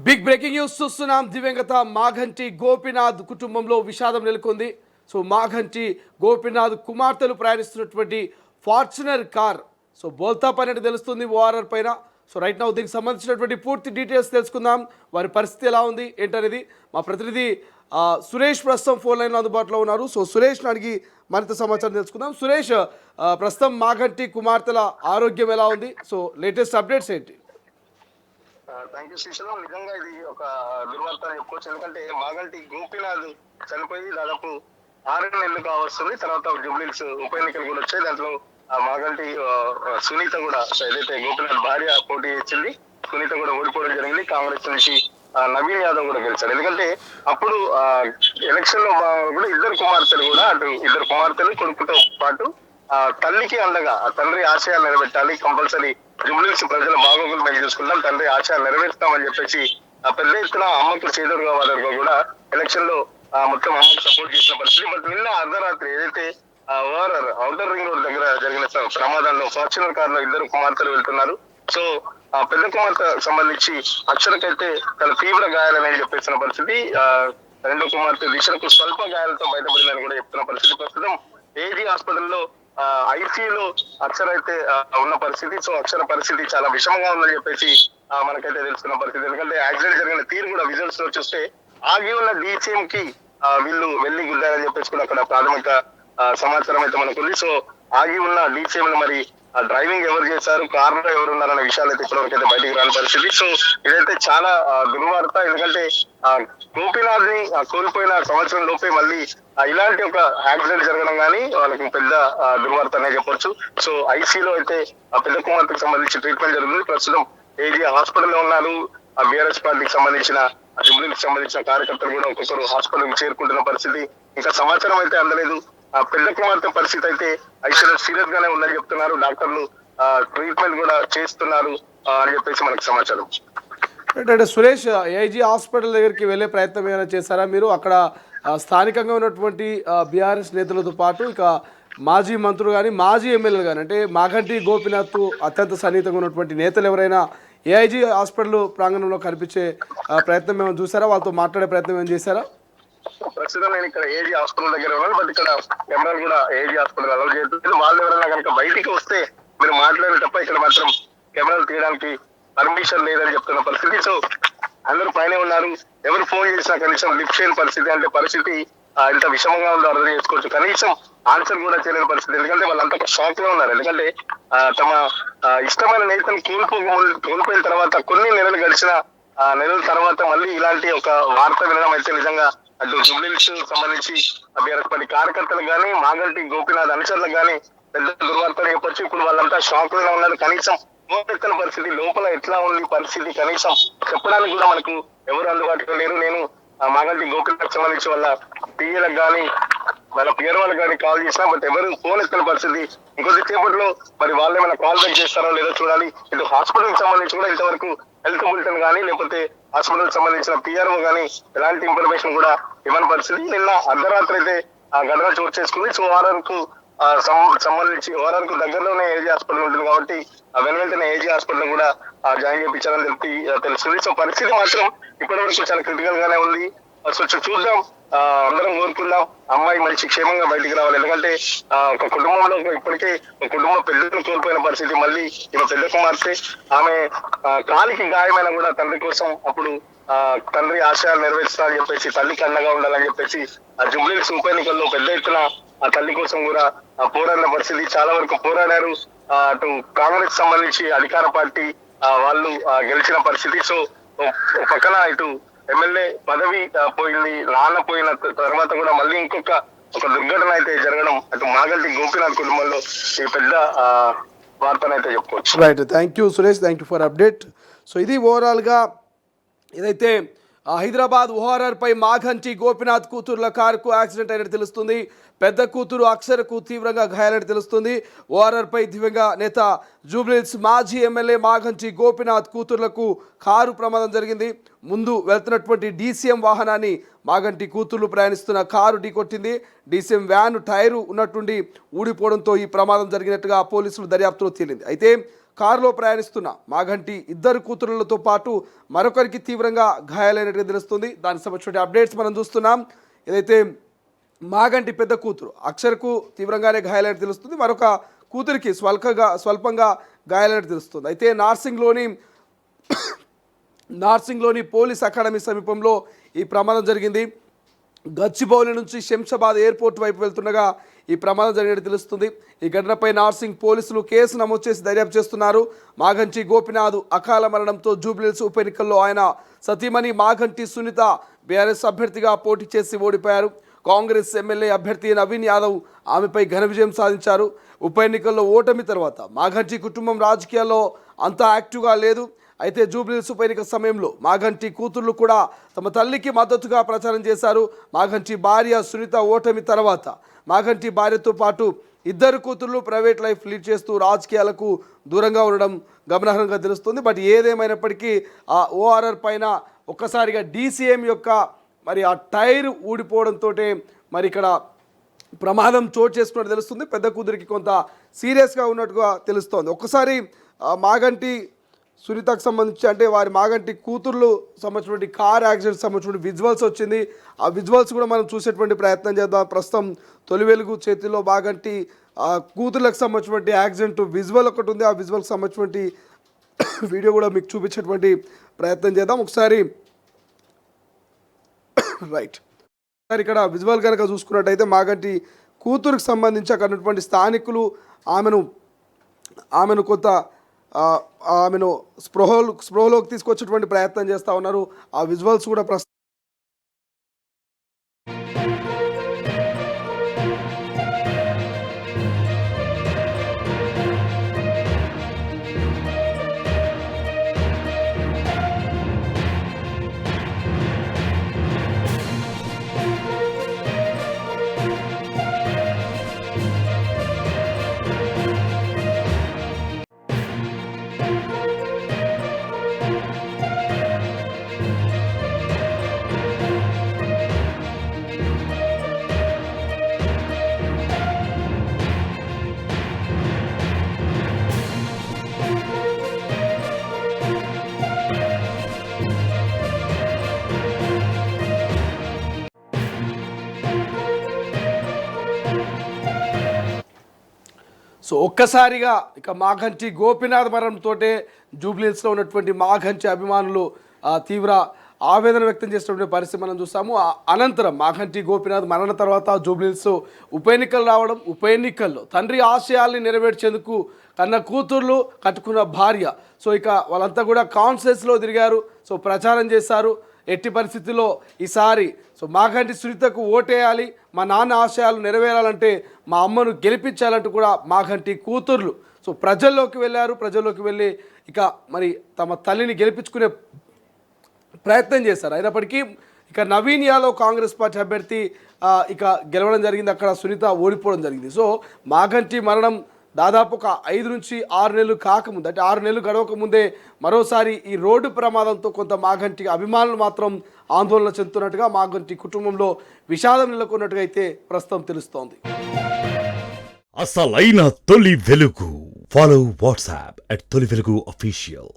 Big breaking news చూస్తున్నాం. దివంగత మాఘంటి గోపీనాథ్ కుటుంబంలో విషాదం నెలకొంది. సో మాఘంటి గోపీనాథ్ కుమార్తెలు ప్రయాణిస్తున్నటువంటి ఫార్చునర్ కార్ బోల్తా పైన తెలుస్తుంది ఓఆర్ఆర్ పైన. రైట్ నౌ దీనికి సంబంధించినటువంటి పూర్తి డీటెయిల్స్ తెలుసుకుందాం. వారి పరిస్థితి ఎలా ఉంది ఏంటనేది మా ప్రతినిధి సురేష్ ప్రస్తుతం ఫోన్ లైన్లో అందుబాటులో ఉన్నారు. సురేష్ని అడిగి మరింత సమాచారం తెలుసుకుందాం. సురేష్, ప్రస్తుతం మాఘంటి కుమార్తెల ఆరోగ్యం ఎలా ఉంది? లేటెస్ట్ అప్డేట్స్ ఏంటి? Thank you Srisailam. నిజంగా ఇది ఒక దుర్వార్త అని చెప్పుకోవచ్చు. ఎందుకంటే మాగంటి గోపీనాథ్ చనిపోయి దాదాపు 6 నెలలు కావస్తుంది. తర్వాత జూబ్లీహిల్స్ ఉప ఎన్నికలు కూడా వచ్చాయి. దాంట్లో మాగంటి సునీత కూడా, ఏదైతే గోపీనాథ్ భార్య పోటీ ఇచ్చింది, సునీత కూడా ఓడిపోవడం జరిగింది. కాంగ్రెస్ నుంచి నవీన్ యాదవ్ కూడా గెలిచాడు. ఎందుకంటే అప్పుడు ఎలక్షన్ లో కూడా ఇద్దరు కుమార్తెలు కొడుకుతో పాటు తల్లికి అండగా తండ్రి ఆశయాలు నిలబెట్టాలి, కంపల్సరీ జూబ్లీహిల్స్ ప్రజల బాగోగులు మేము చూసుకుంటాం, తండ్రి ఆశయాలు నెరవేరుస్తామని చెప్పేసి పెద్ద ఎత్తున అమ్మకు చేదురుగా వాదరుగా కూడా ఎలక్షన్ లో మొత్తం అమ్మకు సపోర్ట్ చేసిన పరిస్థితి. బట్ నిన్న అర్ధరాత్రి ఏదైతే ఓఆర్ఆర్ ఔటర్ రింగ్ రోడ్ దగ్గర జరిగిన ప్రమాదంలో ఫార్చునర్ కార్ లో ఇద్దరు కుమార్తెలు వెళ్తున్నారు. సో పెద్ద కుమార్తె సంబంధించి అక్షరకైతే తన తీవ్ర గాయాలని చెప్పేసిన పరిస్థితి. రెండో కుమార్తె దిశకు స్వల్ప గాయాలతో బయటపడిందని కూడా చెప్తున్న పరిస్థితి. ప్రస్తుతం ఏజీ హాస్పిటల్లో ఐసీయూలో అక్షర అయితే ఉన్న పరిస్థితి. సో అక్షర పరిస్థితి చాలా విషమంగా ఉందని చెప్పేసి మనకైతే తెలుస్తున్న పరిస్థితి. ఎందుకంటే యాక్సిడెంట్ జరిగిన తీరు కూడా విజువల్స్ లో చూస్తే ఆగి ఉన్న డీసీఎం కి వీళ్ళు వెళ్లి గుద్దారని చెప్పేసి కూడా అక్కడ ప్రాథమిక సమాచారం అయితే మనకుంది. సో ఆగి ఉన్న డీసీఎం మరి డ్రైవింగ్ ఎవరు చేశారు, కార్ లో ఎవరు ఉన్నారనే విషయాలు అయితే ఇప్పటివరకు అయితే బయటికి రాని పరిస్థితి. సో ఇదైతే చాలా దుర్వార్త. ఎందుకంటే గోపీనాథ్ ని కోల్పోయిన సంవత్సరం లోపే మళ్ళీ ఇలాంటి ఒక యాక్సిడెంట్ జరగడం కానీ వాళ్ళకి పెద్ద దుర్వార్త అనే చెప్పొచ్చు. సో ఐసీలో అయితే పెద్ద కుమార్తెకు సంబంధించి ట్రీట్మెంట్ జరుగుతుంది. ప్రస్తుతం ఏజీ హాస్పిటల్లో ఉన్నారు. బీఆర్ఎస్ పార్టీకి సంబంధించిన జూబ్లీహిల్స్ సంబంధించిన కార్యకర్తలు కూడా ఒక్కొక్కరు హాస్పిటల్ చేరుకుంటున్న పరిస్థితి. ఇంకా సమాచారం అయితే అందలేదు. పెద్ద కుమార్తె పరిస్థితి అయితే ఐసీలో సీరియస్ గానే ఉందని చెప్తున్నారు. డాక్టర్లు ట్రీట్మెంట్ కూడా చేస్తున్నారు అని చెప్పేసి మనకు సమాచారం. అంటే సురేష్, ఏజీ హాస్పిటల్ దగ్గరికి వెళ్ళే ప్రయత్నం ఏమైనా చేశారా మీరు? అక్కడ స్థానికంగా ఉన్నటువంటి బీఆర్ఎస్ నేతలతో పాటు ఇక మాజీ మంత్రులు కానీ మాజీ ఎమ్మెల్యేలు కానీ, అంటే మాఘంటి గోపీనాథ్ అత్యంత సన్నిహితంగా ఉన్నటువంటి నేతలు ఎవరైనా ఏఐజీ హాస్పిటల్ ప్రాంగణంలో కనిపించే ప్రయత్నం ఏమైనా చూసారా? వాళ్ళతో మాట్లాడే ప్రయత్నం ఏమైనా చేశారా? ప్రస్తుతం నేను ఇక్కడ ఏజీ హాస్పిటల్ దగ్గర ఉన్నాను. బట్ ఇక్కడ కెమెరాలు కూడా ఏజీ హాస్పిటల్ అలౌ చేయట్లేదు. వాళ్ళు ఎవరైనా కనుక బయటికి వస్తే మీరు మాట్లాడే తప్ప ఇక్కడ మాత్రం కెమెరాలు తీయడానికి పర్మిషన్ లేదని చెప్తున్న పరిస్థితి. సో అందరూ పైన ఉన్నారు. ఎవరు ఫోన్ చేసినా కనీసం లిఫ్ట్ చేయని పరిస్థితి. అంటే పరిస్థితి ఎంత విషమంగా ఉందో అర్థం చేసుకోవచ్చు. కనీసం ఆన్సర్ కూడా చేయలేని పరిస్థితి. ఎందుకంటే వాళ్ళంతా షాక్ లో ఉన్నారు. ఎందుకంటే తమ ఇష్టమైన నేతను కోల్పోయిన తర్వాత కొన్ని నెలలు గడిచిన నెలల తర్వాత మళ్ళీ ఇలాంటి ఒక వార్త వినడం అయితే నిజంగా అటు జూబ్లీహిల్స్ సంబంధించి బీఆర్ఎస్ పార్టీ కార్యకర్తలకు కానీ మాగంటి గోపీనాథ్ అనుచరులకు కానీ పెద్ద దుర్వార్త చెప్పొచ్చు. ఇప్పుడు వాళ్ళంతా షాక్ లోనే ఉన్నారు. కనీసం ఎత్తన పరిస్థితి, లోపల ఎట్లా ఉంది పరిస్థితి కనీసం చెప్పడానికి కూడా మనకు ఎవరు అందుబాటులో లేరు. నేను మాగంటి గోపీనాథ్ సంబంధించి వాళ్ళ పిఏలకు కానీ వాళ్ళ పిఆర్ వాళ్ళకి కానీ కాల్ చేసినా బట్ ఎవరు ఫోన్ ఎత్తిన పరిస్థితి. ఇంకొద్ది సేపట్లో మరి వాళ్ళు ఏమైనా కాల్ బ్యాక్ చేస్తారో లేదో చూడాలి. ఇటు హాస్పిటల్ కి సంబంధించి కూడా ఇంతవరకు హెల్త్ బులెటిన్ కానీ లేకపోతే హాస్పిటల్ సంబంధించిన పిఆర్ఓ కానీ ఎలాంటి ఇన్ఫర్మేషన్ కూడా ఇవ్వని పరిస్థితి. నిన్న అర్ధరాత్రి అయితే ఘటన చోటు చేసుకుంది. సో ఓఆర్ఆర్ కు సంబంధించి ఓఆర్ఆర్ కు దగ్గరలోనే ఏజీ హాస్పిటల్ ఉంటుంది కాబట్టి వెంటనే ఏజీ హాస్పిటల్ కూడా జాయిన్ చేయించాలని తెలుస్తుంది. సో పరిస్థితి మాత్రం ఇప్పటి వరకు చాలా క్రిటికల్ గానే ఉంది. సో చూద్దాం, అందరం కోరుకుందాం అమ్మాయి మంచి క్షేమంగా బయటికి రావాలి. ఎందుకంటే ఒక కుటుంబంలో ఇప్పటికే ఒక కుటుంబం పెద్దలను కోల్పోయిన పరిస్థితి. మళ్ళీ ఈమె పెద్ద కుమార్తె, ఆమె కాలికి గాయమైన కూడా తండ్రి కోసం అప్పుడు తండ్రి ఆశయాలు నెరవేర్చాలని చెప్పేసి తల్లికి అండగా ఉండాలని చెప్పేసి జూబ్లీహిల్స్ ఉప ఎన్నికల్లో పెద్ద ఎత్తున ఆ తల్లి కోసం కూడా పోరాడిన పరిస్థితి. చాలా వరకు పోరాడారు. అటు కాంగ్రెస్ సంబంధించి అధికార పార్టీ వాళ్ళు గెలిచిన పరిస్థితి. సో పక్కన ఇటు ఎమ్మెల్యే పదవి పోయింది, నాన్న పోయిన తర్వాత కూడా మళ్ళీ ఒక దుర్ఘటన అయితే జరగడం అటు మాగంటి గోపీనాథ్ కుటుంబంలో ఈ పెద్ద వార్తనైతే చెప్పుకోవచ్చు. Right, thank you Suresh, thank you for update. So ఇది ఓవరాల్గా ఏదైతే హైదరాబాద్ ఓఆర్ఆర్ పై మాఘంటి గోపీనాథ్ కూతురుల కారుకు యాక్సిడెంట్ అయినట్టు తెలుస్తుంది. పెద్ద కూతురు అక్షరకు తీవ్రంగా గాయాలని తెలుస్తుంది. ఓఆర్ఆర్ పై దివ్యంగా నేత జూబ్లీహిల్స్ మాజీ ఎమ్మెల్యే మాఘంటి గోపీనాథ్ కూతురులకు కారు ప్రమాదం జరిగింది. ముందు వెళ్తున్నటువంటి డీసీఎం వాహనాన్ని మాఘంటి కూతుర్లు ప్రయాణిస్తున్న కారు ఢీకొట్టింది. డీసీఎం వ్యాన్ టైరు ఉన్నట్టుండి ఊడిపోవడంతో ఈ ప్రమాదం జరిగినట్టుగా పోలీసులు దర్యాప్తులో తేలింది. అయితే కారులో ప్రయాణిస్తున్న మాగంటి ఇద్దరు కూతురులతో పాటు మరొకరికి తీవ్రంగా గాయాలైనట్టుగా తెలుస్తుంది. దానికి సంబంధించిన అప్డేట్స్ మనం చూస్తున్నాం. ఏదైతే మాగంటి పెద్ద కూతురు అక్షర్కు తీవ్రంగానే గాయాలైనట్టు తెలుస్తుంది, మరొక కూతురికి స్వల్పంగా గాయాలైనట్టు తెలుస్తుంది. అయితే నార్సింగ్లోని పోలీస్ అకాడమీ సమీపంలో ఈ ప్రమాదం జరిగింది. గచ్చిబౌలి నుంచి శంషాబాద్ ఎయిర్పోర్ట్ వైపు వెళ్తుండగా ఈ ప్రమాదం జరిగినట్టు తెలుస్తుంది. ఈ ఘటనపై నార్సింగ్ పోలీసులు కేసు నమోదు చేసి దర్యాప్తు చేస్తున్నారు. మాగంటి గోపినాథ్ అకాల మరణంతో జూబ్లీహిల్స్ ఉప ఎన్నికల్లో ఆయన సతీమణి మాగంటి సునీత బీఆర్ఎస్ అభ్యర్థిగా పోటీ చేసి ఓడిపోయారు. కాంగ్రెస్ ఎమ్మెల్యే అభ్యర్థి నవీన్ యాదవ్ ఆమెపై ఘన విజయం సాధించారు. ఉప ఎన్నికల్లో ఓటమి తర్వాత మాగంటి కుటుంబం రాజకీయాల్లో అంత యాక్టివ్గా లేదు. అయితే జూబ్లీహిల్స్ ఉప ఎన్నిక సమయంలో మాగంటి కూతుర్లు కూడా తమ తల్లికి మద్దతుగా ప్రచారం చేశారు. మాగంటి భార్య సునీత ఓటమి తర్వాత మాగంటి భార్యతో పాటు ఇద్దరు కూతుర్లు ప్రైవేట్ లైఫ్ లీడ్ చేస్తూ రాజకీయాలకు దూరంగా ఉండడం గమనార్హంగా తెలుస్తుంది. బట్ ఏదేమైనప్పటికీ ఆ ఓఆర్ఆర్ పైన ఒక్కసారిగా డీసీఎం యొక్క మరి ఆ టైర్ ఊడిపోవడంతో మరి ఇక్కడ ప్రమాదం చోటు చేసుకున్నట్టు తెలుస్తుంది. పెద్ద కూతురికి కొంత సీరియస్గా ఉన్నట్టుగా తెలుస్తోంది. ఒక్కసారి మాగంటి సునీతకు సంబంధించి అంటే వారి మాగంటి కూతుర్లు సంబంధించినటువంటి కార్ యాక్సిడెంట్ సంబంధించిన విజువల్స్ వచ్చింది. ఆ విజువల్స్ కూడా మనం చూసేటువంటి ప్రయత్నం చేద్దాం. ప్రస్తుతం తొలి వెలుగు చేతిలో మాగంటి కూతుర్లకు సంబంధించినటువంటి యాక్సిడెంట్ విజువల్ ఒకటి ఉంది. ఆ విజువల్కి సంబంధించినటువంటి వీడియో కూడా మీకు చూపించేటువంటి ప్రయత్నం చేద్దాం ఒకసారి. రైట్, ఇక్కడ విజువల్ కనుక చూసుకున్నట్టయితే మాగంటి కూతురుకు సంబంధించి అక్కడ ఉన్నటువంటి స్థానికులు ఆమెను కొంత ఆమెను స్పృహలోకి తీసుకొచ్చేటువంటి ప్రయత్నం చేస్తూ ఉన్నారు. ఆ విజువల్స్ కూడా సో ఒక్కసారిగా ఇక మాగంటి గోపినాథ్ మరణంతో జూబ్లీహిల్స్లో ఉన్నటువంటి మాగంటి అభిమానులు తీవ్ర ఆవేదన వ్యక్తం చేసినటువంటి పరిస్థితి మనం చూసాము. అనంతరం మాగంటి గోపినాథ్ మరణ తర్వాత జూబ్లీహిల్స్ ఉప ఎన్నికలు రావడం, ఉప ఎన్నికల్లో తండ్రి ఆశయాల్ని నెరవేర్చేందుకు కన్న కూతుర్లు కట్టుకున్న భార్య, సో ఇక వాళ్ళంతా కూడా కాన్ఫరెన్స్లో తిరిగారు. సో ప్రచారం చేశారు. ఎట్టి పరిస్థితుల్లో ఈసారి సో మాగంటి సునీతకు ఓటేయాలి, మా నాన్న ఆశయాలు నెరవేరాలంటే మా అమ్మను గెలిపించాలంటూ కూడా మాగంటి కూతుర్లు సో ప్రజల్లోకి వెళ్ళారు. ప్రజల్లోకి వెళ్ళి ఇక మరి తమ తల్లిని గెలిపించుకునే ప్రయత్నం చేశారు. అయినప్పటికీ ఇక నవీన్ యాదవ్ కాంగ్రెస్ పార్టీ అభ్యర్థి ఇక గెలవడం జరిగింది. అక్కడ సునీత ఓడిపోవడం జరిగింది. సో మాగంటి మరణం దాదాపు ఒక 5 నుంచి 6 నెలలు కాకముందు, అంటే 6 నెలలు గడవకముందే మరోసారి ఈ రోడ్డు ప్రమాదంతో కొంత మాగంటి అభిమానులు మాత్రం ఆందోళన చెందుతున్నట్టుగా, మాగంటి కుటుంబంలో విషాదం నెలకొన్నట్టుగా అయితే ప్రస్తుతం తెలుస్తోంది. అసలైన తొలి వెలుగు. ఫాలో వాట్సాప్ @తొలి వెలుగు అఫీషియల్.